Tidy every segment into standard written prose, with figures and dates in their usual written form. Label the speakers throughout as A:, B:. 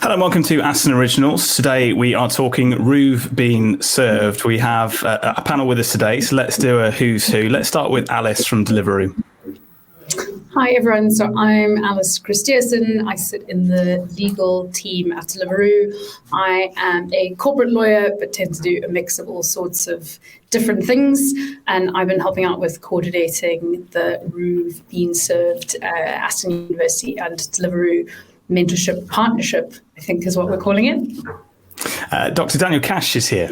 A: Hello and welcome to Aston Originals. Today we are talking Roov being served. We have a panel with us today, so let's do a who's who. Let's start with Alice from Deliveroo.
B: Hi everyone, so I'm Alice Christierson. I sit in the legal team at Deliveroo. I am a corporate lawyer but tend to do a mix of all sorts of different things, and I've been helping out with coordinating the Roov being served Aston University and Deliveroo mentorship partnership, I think is what we're calling it.
A: Dr. Daniel Cash is here.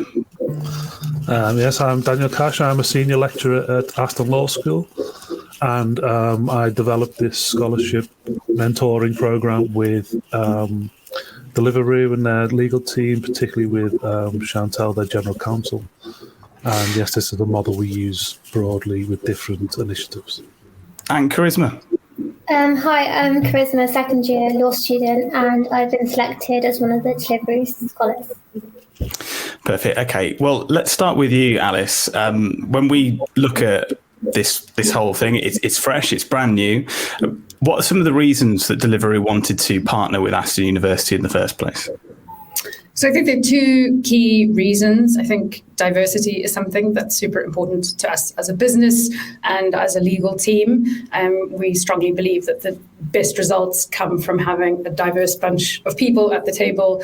C: Yes, I'm Daniel Cash. I'm a senior lecturer at Aston Law School, and I developed this scholarship mentoring program with Deliveroo and their legal team, particularly with Chantel, their general counsel. And yes, this is the model we use broadly with different initiatives.
A: And Charisma.
D: Hi, I'm Charisma, second year law student, and I've been selected as one of the Deliveroo scholars.
A: Perfect. Okay. Well, let's start with you, Alice. When we look at this whole thing, it's fresh, it's brand new. What are some of the reasons that Deliveroo wanted to partner with Aston University in the first place?
B: So I think there are two key reasons. I think diversity is something that's super important to us as a business and as a legal team. We strongly believe that the best results come from having a diverse bunch of people at the table,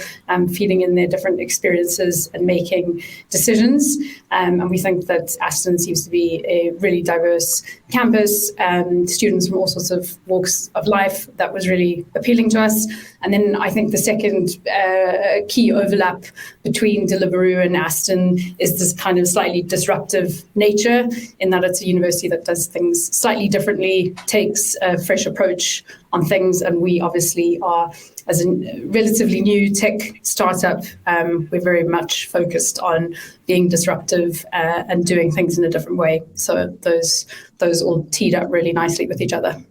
B: feeding in their different experiences and making decisions. And we think that Aston seems to be a really diverse campus, students from all sorts of walks of life. That was really appealing to us. And then I think the second key overlap between Deliveroo and Aston is this kind of slightly disruptive nature, in that it's a university that does things slightly differently, takes a fresh approach on things. And we obviously are, as a relatively new tech startup, we're very much focused on being disruptive and doing things in a different way. So those all teed up really nicely with each other.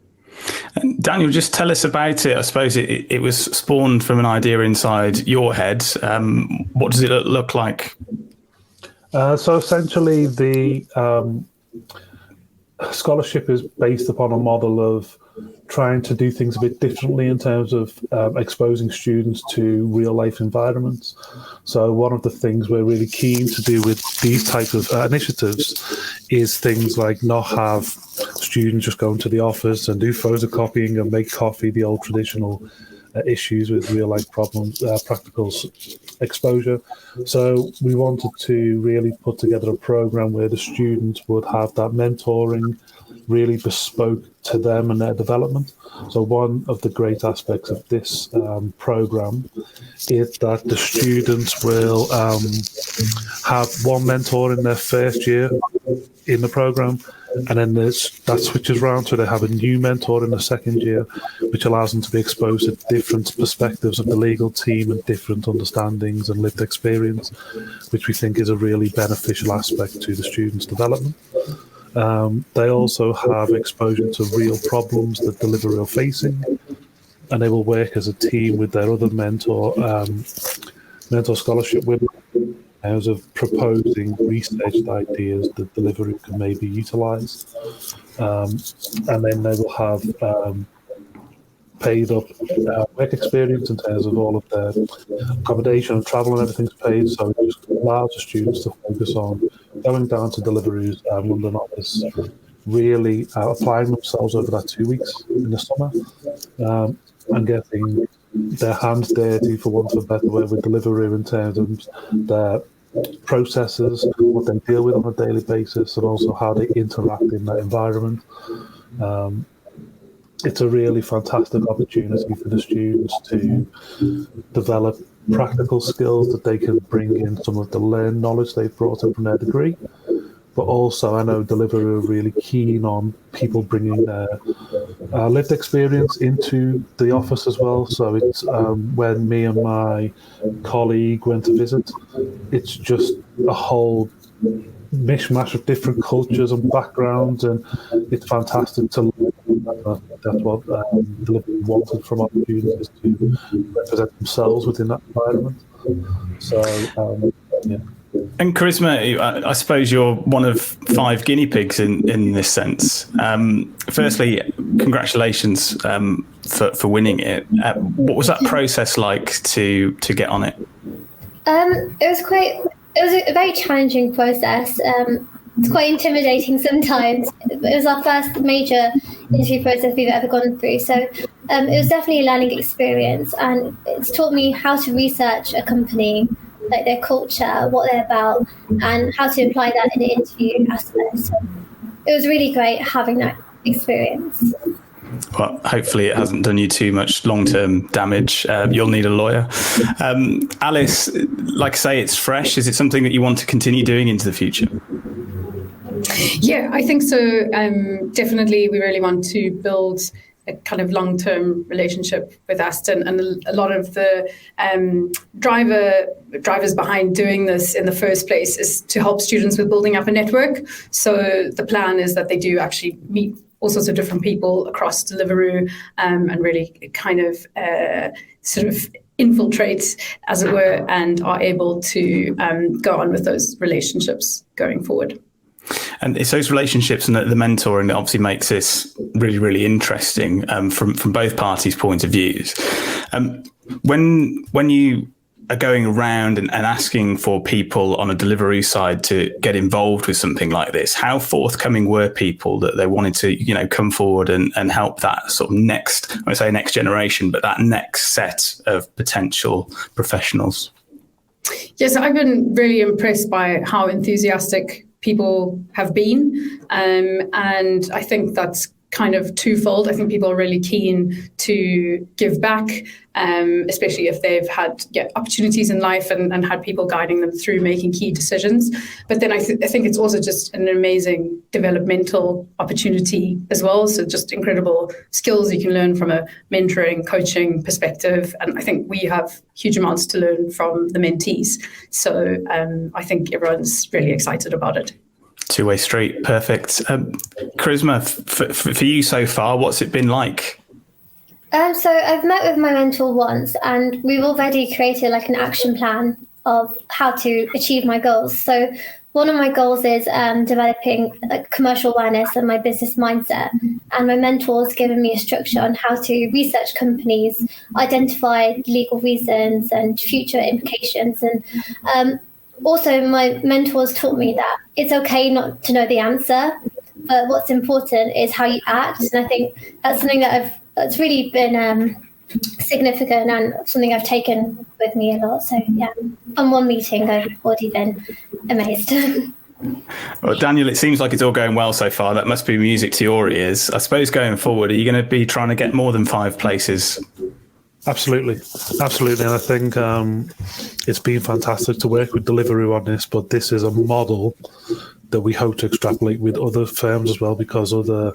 A: Daniel, just tell us about it. I suppose it was spawned from an idea inside your head. What does it look like?
C: So essentially, the scholarship is based upon a model of trying to do things a bit differently in terms of exposing students to real life environments. So one of the things we're really keen to do with these type of initiatives is things like not have students just go into the office and do photocopying and make coffee, the old traditional issues with real life problems, practical exposure. So we wanted to really put together a program where the students would have that mentoring really bespoke to them and their development. So one of the great aspects of this program is that the students will have one mentor in their first year in the program, and then that switches around, so they have a new mentor in the second year, which allows them to be exposed to different perspectives of the legal team and different understandings and lived experience, which we think is a really beneficial aspect to the students' development. They also have exposure to real problems that Deliveroo are facing, and they will work as a team with their other mentor scholarship women in terms of proposing researched ideas that Deliveroo can maybe utilise. And then they will have paid up work experience in terms of all of their accommodation and travel, and everything's paid. So it just allows the students to focus on going down to Deliveroo's London office, really applying themselves over that 2 weeks in the summer, and getting their hands dirty, for want of a better word, with Deliveroo in terms of their processes, what they deal with on a daily basis, and also how they interact in that environment. It's a really fantastic opportunity for the students to develop practical skills that they can bring in some of the learned knowledge they've brought in from their degree. But also, I know Deliveroo are really keen on people bringing their lived experience into the office as well. So it's when me and my colleague went to visit, it's just a whole mishmash of different cultures and backgrounds, and it's fantastic to learn. That's what Deliveroo wanted from our students, is to represent themselves within that environment. So, yeah.
A: And Charisma, I suppose you're one of 5 guinea pigs in this sense. Firstly, congratulations for winning it. What was that process like to get on it?
D: It was a very challenging process. It's quite intimidating sometimes. It was our first major interview process we've ever gone through. So it was definitely a learning experience, and it's taught me how to research a company, like their culture, what they're about, and how to apply that in the interview aspect. So it was really great having that experience.
A: Well, hopefully it hasn't done you too much long-term damage. You'll need a lawyer. Alice, like I say, it's fresh. Is it something that you want to continue doing into the future?
B: Yeah, I think so. Definitely, we really want to build a kind of long-term relationship with Aston, and a lot of the drivers behind doing this in the first place is to help students with building up a network. So the plan is that they do actually meet all sorts of different people across Deliveroo, and really kind of sort of infiltrate, as it were, and are able to go on with those relationships going forward.
A: And it's those relationships and the mentoring that obviously makes this really, really interesting from both parties' point of views. When you are going around and asking for people on a Deliveroo side to get involved with something like this, how forthcoming were people that they wanted to, come forward and help that sort of next, I say next generation, but that next set of potential professionals?
B: Yes, I've been really impressed by how enthusiastic people have been, and I think that's kind of twofold. I think people are really keen to give back, especially if they've had opportunities in life and had people guiding them through making key decisions. But then I think it's also just an amazing developmental opportunity as well. So just incredible skills you can learn from a mentoring, coaching perspective. And I think we have huge amounts to learn from the mentees. So I think everyone's really excited about it.
A: Two-way street. Perfect. Charisma, for you so far, what's it been like?
D: So I've met with my mentor once, and we've already created like an action plan of how to achieve my goals. So one of my goals is developing commercial awareness and my business mindset. And my mentor's given me a structure on how to research companies, identify legal reasons and future implications. And also, my mentors taught me that it's okay not to know the answer, but what's important is how you act. And I think that's something that's really been significant and something I've taken with me a lot. So yeah, on one meeting, I've already been amazed.
A: Well, Daniel, it seems like it's all going well so far. That must be music to your ears. I suppose going forward, are you going to be trying to get more than 5 places?
C: Absolutely. And I think it's been fantastic to work with Deliveroo on this, but this is a model that we hope to extrapolate with other firms as well, because other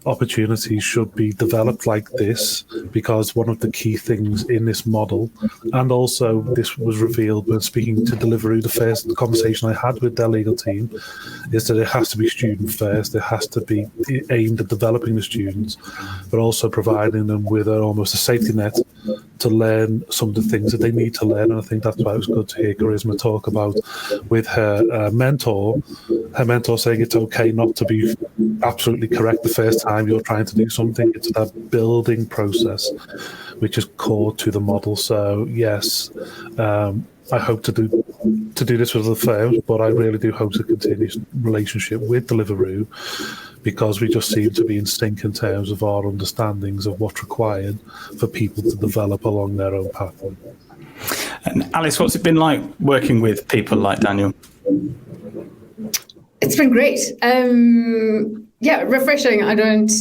C: opportunities should be developed like this, because one of the key things in this model, and also this was revealed when speaking to Deliveroo, the first conversation I had with their legal team, is that it has to be student first. It has to be aimed at developing the students, but also providing them with almost a safety net to learn some of the things that they need to learn. And I think that's why it was good to hear Charisma talk about with her mentor saying it's okay not to be absolutely correct the first time you're trying to do something. It's that building process which is core to the model. So yes, I hope to do this with other firms, but I really do hope to continue relationship with Deliveroo, because we just seem to be in sync in terms of our understandings of what's required for people to develop along their own pathway.
A: And Alice, what's it been like working with people like Daniel?
B: It's been great. Refreshing. I don't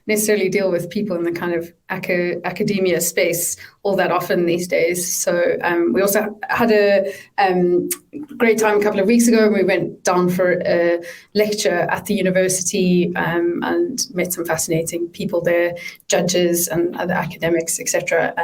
B: necessarily deal with people in the kind of academia space all that often these days. So we also had a great time a couple of weeks ago. We went down for a lecture at the university and met some fascinating people there, judges and other academics, etc.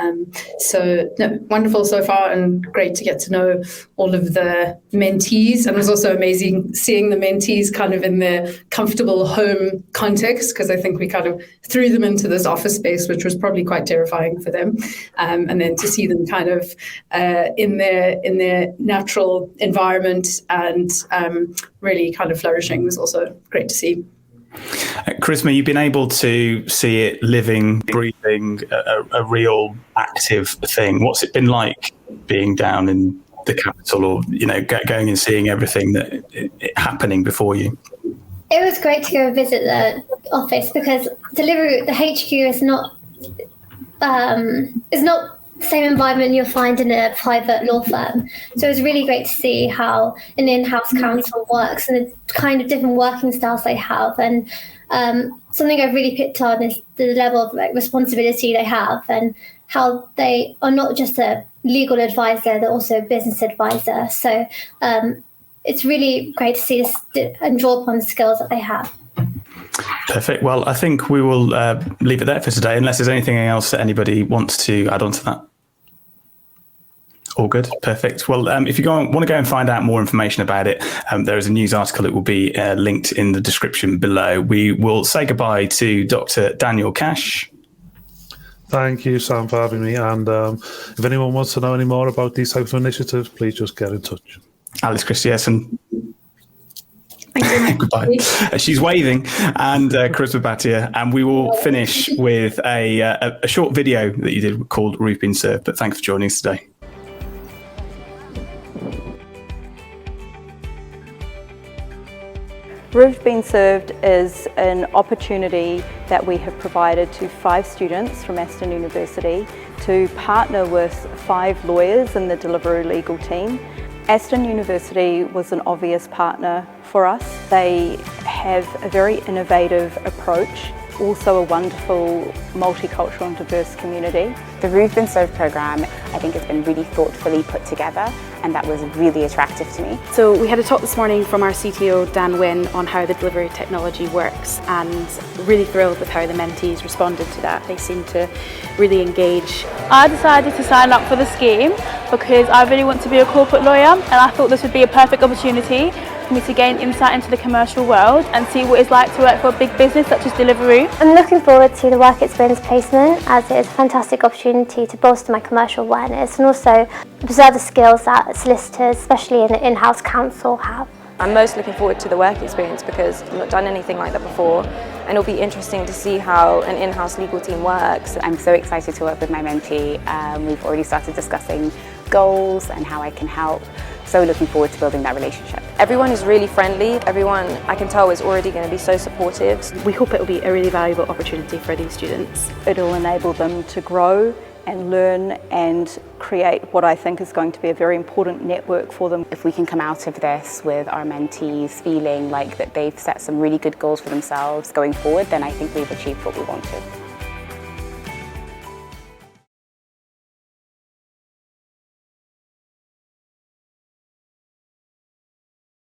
B: Wonderful so far, and great to get to know all of the mentees. And it was also amazing seeing the mentees kind of in their comfortable home context, because I think we kind of threw them into this office space, which was probably quite terrifying for them. And then to see them kind of in their natural environment and really kind of flourishing was also great to see.
A: Charisma, you've been able to see it living, breathing, a real active thing. What's it been like being down in the capital, or going and seeing everything that happening before you?
D: It was great to go visit the office because Deliveroo, the HQ is not the same environment you'll find in a private law firm. So it was really great to see how an in-house counsel works and the kind of different working styles they have. And something I've really picked on is the level of responsibility they have and how they are not just a legal advisor, they're also a business advisor. So it's really great to see this and draw upon the skills that they have.
A: Perfect. Well, I think we will leave it there for today, unless there's anything else that anybody wants to add on to that. All good. Perfect. Well, if you want to go and find out more information about it, there is a news article. It will be linked in the description below. We will say goodbye to Dr. Daniel Cash.
C: Thank you, Sam, for having me. And if anyone wants to know any more about these types of initiatives, please just get in touch.
A: Alice Christiansen. Goodbye. She's waving, and Charisma Bhatia, and we will finish with a short video that you did called Roof Being Served. But thanks for joining us today.
E: Roof Being Served is an opportunity that we have provided to 5 students from Aston University to partner with 5 lawyers in the Deliveroo legal team. Aston University was an obvious partner for us. They have a very innovative approach, also a wonderful multicultural and diverse community.
F: The Roof Being Served programme, I think, has been really thoughtfully put together, and that was really attractive to me.
G: So we had a talk this morning from our CTO Dan Wynn on how the Deliveroo technology works, and really thrilled with how the mentees responded to that. They seemed to really engage.
H: I decided to sign up for the scheme because I really want to be a corporate lawyer, and I thought this would be a perfect opportunity for me to gain insight into the commercial world and see what it's like to work for a big business such as Deliveroo.
I: I'm looking forward to the work experience placement, as it is a fantastic opportunity to bolster my commercial awareness and also observe the skills that solicitors, especially in the in-house counsel, have.
J: I'm most looking forward to the work experience because I've not done anything like that before, and it'll be interesting to see how an in-house legal team works.
F: I'm so excited to work with my mentee. We've already started discussing goals and how I can help. So looking forward to building that relationship.
J: Everyone is really friendly. Everyone, I can tell, is already going to be so supportive.
G: We hope it will be a really valuable opportunity for these students.
E: It'll enable them to grow and learn and create what I think is going to be a very important network for them.
F: If we can come out of this with our mentees feeling like that they've set some really good goals for themselves going forward, then I think we've achieved what we wanted.